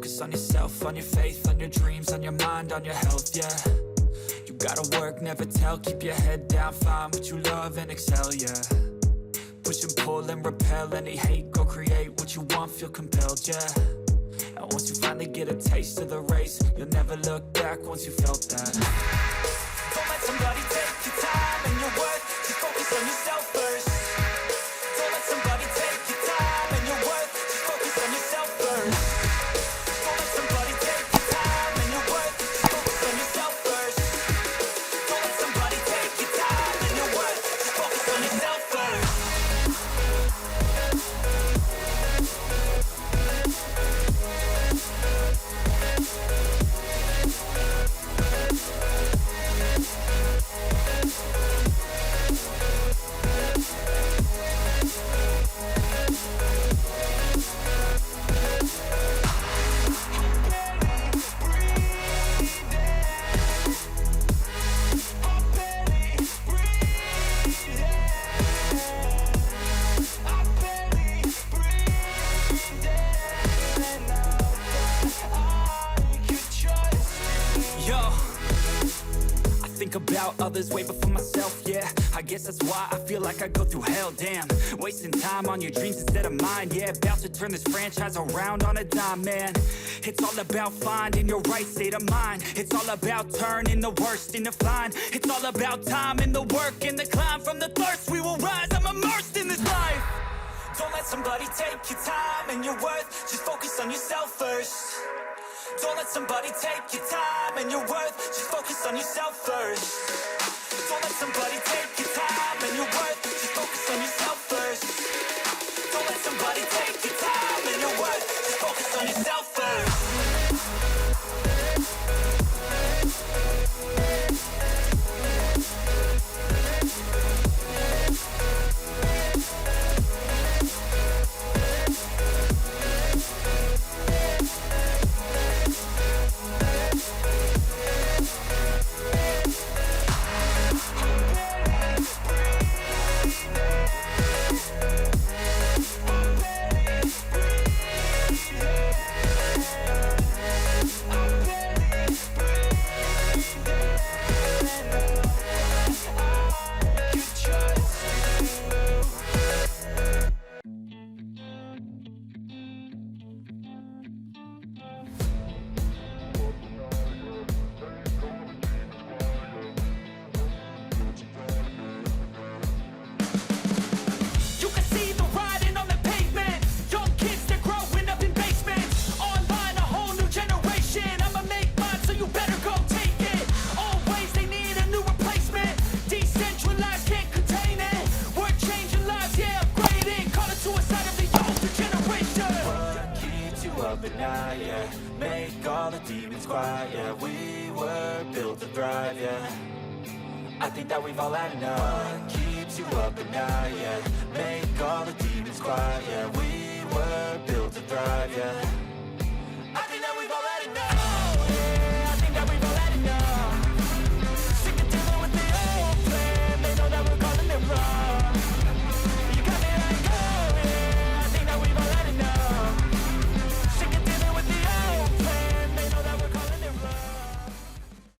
focus on yourself, on your faith, on your dreams, on your mind, on your health, yeah. You gotta work, never tell, keep your head down, find what you love and excel, yeah. Push and pull and repel any hate, go create what you want, feel compelled, yeah. And once you finally get a taste of the race, you'll never look back once you felt that. Don't let somebody take your time and your worth, just focus on yourself first. Don't let somebody take your time and your worth, just focus on yourself first. Don't let somebody take your time and your worth, just focus on yourself first. Don't let somebody take your time and your worth, just focus on yourself first. About others way before myself, yeah. I guess that's why I feel like I go through hell, damn. Wasting time on your dreams instead of mine, yeah. About to turn this franchise around on a dime, man. It's all about finding your right state of mind. It's all about turning the worst into fine. It's all about time and the work and the climb. From the thirst we will rise, I'm immersed in this life. Don't let somebody take your time and your worth, just focus on yourself first. Don't let somebody take your time and your worth, just focus on yourself first. Don't let somebody take your time and your worth, just focus on yourself first. Don't let somebody take your time and your worth, just focus on yourself first. Make all the demons quiet, yeah. We were built to thrive, yeah. I think that we've all had enough. What keeps you up at night, yeah. Make all the demons quiet, yeah. We were built to thrive, yeah.